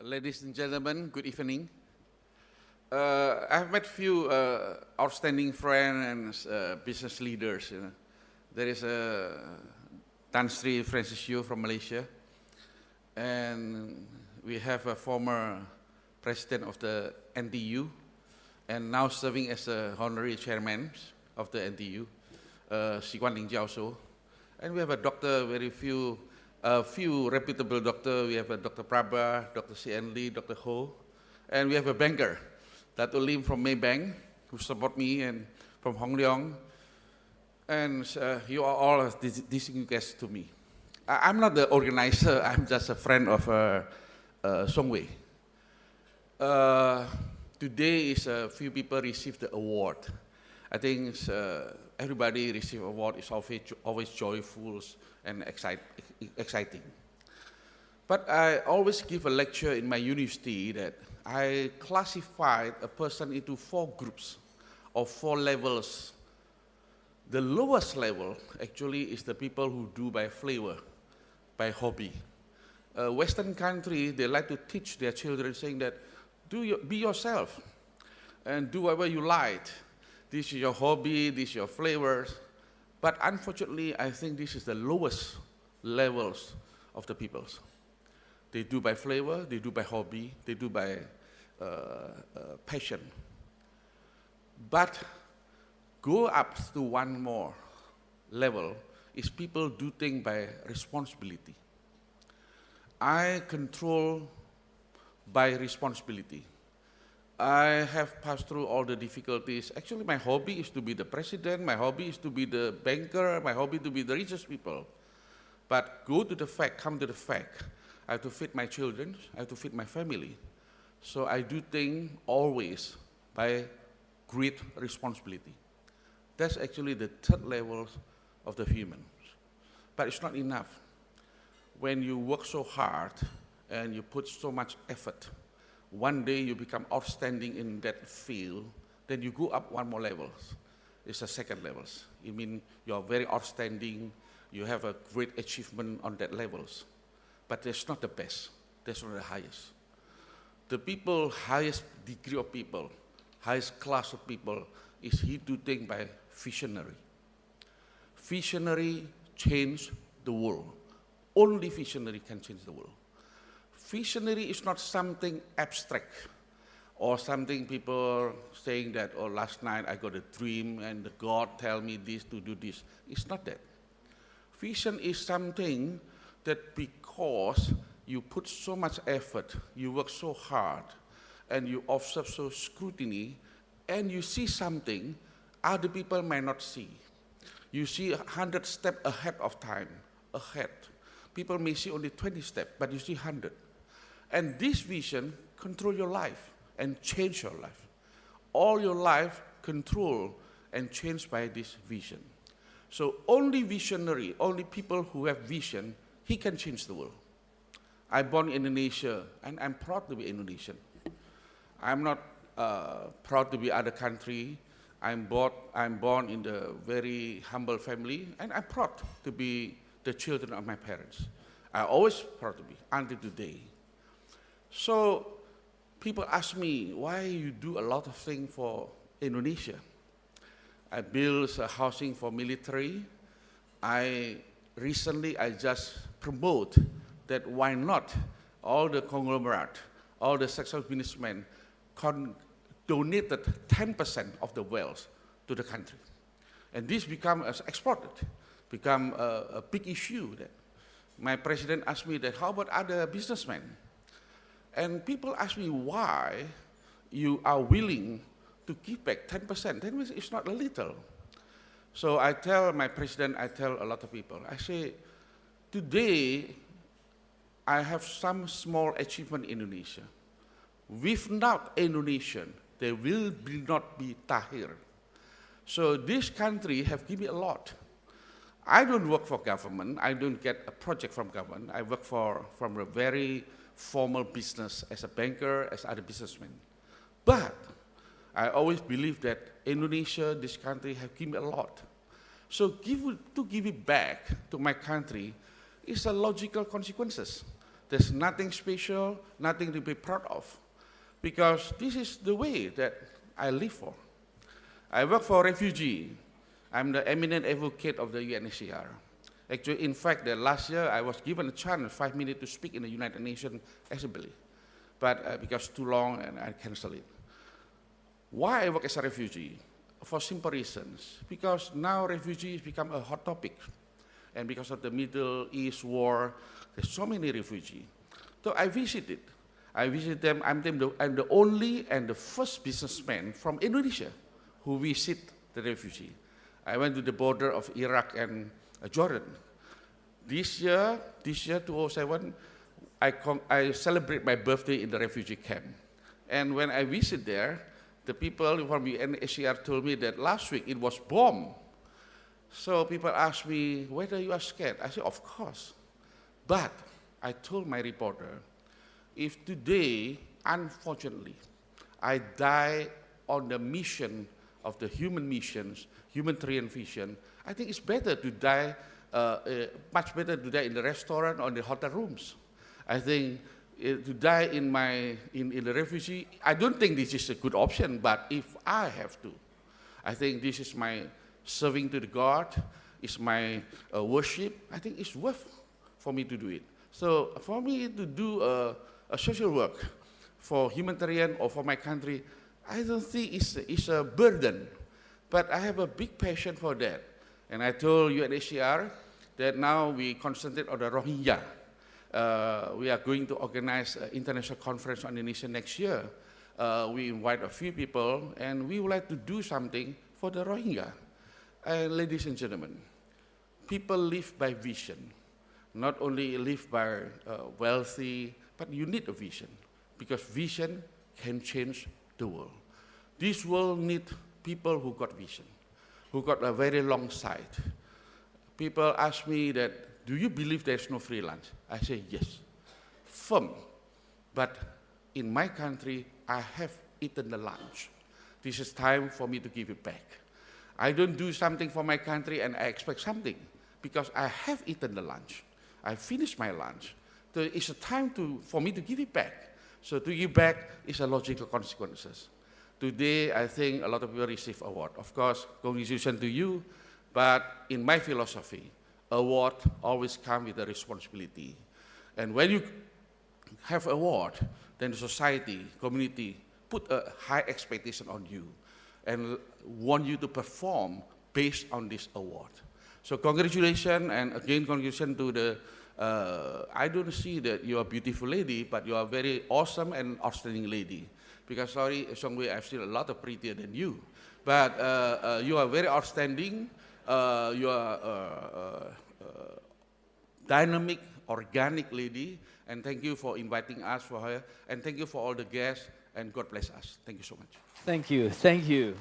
Ladies and gentlemen, good evening. I've met few outstanding friends and business leaders. There is Tan Sri Francis Yeo from Malaysia, and we have a former president of the NTU, and now serving as a honorary chairman of the NTU, Siguan Ling Jiao. And we have a doctor, a few reputable doctors. We have Dr. Prabha, Dr. C.N. Lee, Dr. Ho, and we have a banker, Dato Lim from Maybank, who support me, and from Hong Leong. And you are all distinguished guests to me. I'm not the organizer, I'm just a friend of Song Wei. Today is a few people received the award. I think everybody receive award is always joyful and exciting. But I always give a lecture in my university that I classified a person into 4 groups or 4 levels. The lowest level actually is the people who do by flavor, by hobby. Western country, they like to teach their children saying that be yourself and do whatever you like. This is your hobby, this is your flavors. But unfortunately, I think this is the lowest levels of the peoples. They do by flavor, they do by hobby, they do by passion. But go up to one more level is people do things by responsibility. I control by responsibility. I have passed through all the difficulties. Actually, my hobby is to be the president, my hobby is to be the banker, my hobby to be the richest people. But come to the fact, I have to feed my children, I have to feed my family. So I do things always by great responsibility. That's actually the 3rd level of the human. But it's not enough. When you work so hard and you put so much effort, one day you become outstanding in that field, then you go up one more level. It's the 2nd level. It means you're very outstanding, you have a great achievement on that levels. But that's not the best, that's not the highest. The people, highest degree of people, highest class of people, is he do things by visionary. Visionary change the world. Only visionary can change the world. Visionary is not something abstract or something people saying that, oh, last night I got a dream and the God tell me this to do this. It's not that. Vision is something that because you put so much effort, you work so hard, and you observe so scrutiny, and you see something other people might not see. You see 100 steps ahead of time, ahead. People may see only 20 steps, but you see 100. And this vision control your life and change your life. All your life control and changed by this vision. So only visionary, only people who have vision, he can change the world. I'm born in Indonesia, and I'm proud to be Indonesian. I'm not proud to be other country. I'm born in the very humble family, and I'm proud to be the children of my parents. I'm always proud to be, until today. So people ask me, why you do a lot of things for Indonesia? I built a housing for military. Recently I just promote that why not all the conglomerate, all the successful businessmen donated 10% of the wealth to the country. And this become exported, become a big issue. That my president asked me that, how about other businessmen? And people ask me why you are willing to give back 10%. That means it's not a little. So I tell my president, I tell a lot of people, I say, today I have some small achievement in Indonesia. Without Indonesian, there will not be Tahir. So this country have given me a lot. I don't work for government, I don't get a project from government. I work from a very formal business as a banker, as other businessmen. But I always believe that Indonesia, this country, have given me a lot. So to give it back to my country is a logical consequences. There's nothing special, nothing to be proud of, because this is the way that I live for. I work for refugee. I'm the eminent advocate of the UNHCR. Actually, in fact, last year I was given a chance, 5 minutes, to speak in the United Nations Assembly, but because too long and I canceled it. Why I work as a refugee? For simple reasons. Because now refugees become a hot topic, and because of the Middle East war, there's so many refugees. So I visited. I visit them. I'm the only and the first businessman from Indonesia who visit the refugee. I went to the border of Iraq and Jordan. This year, 2007, I celebrate my birthday in the refugee camp. And when I visit there, the people from UNHCR told me that last week it was bombed. So people asked me whether you are scared. I said, of course. But I told my reporter, if today, unfortunately, I die on the mission of the humanitarian vision, I think it's better to die, much better to die in the restaurant or in the hotel rooms. I think to die in the refugee, I don't think this is a good option, but if I have to, I think this is my serving to the God, it's my worship, I think it's worth for me to do it. So for me to do a social work for humanitarian or for my country, I don't think it's a burden, but I have a big passion for that. And I told UNHCR that now we concentrate on the Rohingya. We are going to organize an international conference on Indonesia next year. We invite a few people, and we would like to do something for the Rohingya. And ladies and gentlemen, people live by vision. Not only live by wealthy, but you need a vision, because vision can change the world. This world needs people who got vision, who got a very long sight. People ask me that, do you believe there's no free lunch? I say yes, firm. But in my country, I have eaten the lunch. This is time for me to give it back. I don't do something for my country and I expect something, because I have eaten the lunch. I finished my lunch. So it's a time for me to give it back. So to give back is a logical consequences. Today, I think a lot of people receive award. Of course, congratulations to you, but in my philosophy, award always comes with a responsibility. And when you have award, then the society, community, put a high expectation on you and want you to perform based on this award. So congratulations, and again, congratulations to the, I don't see that you are a beautiful lady, but you are a very awesome and outstanding lady. Because sorry, Songwei, I've seen a lot of prettier than you. But you are very outstanding, you are dynamic, organic lady, and thank you for inviting us for her, and thank you for all the guests, and God bless us. Thank you so much. Thank you.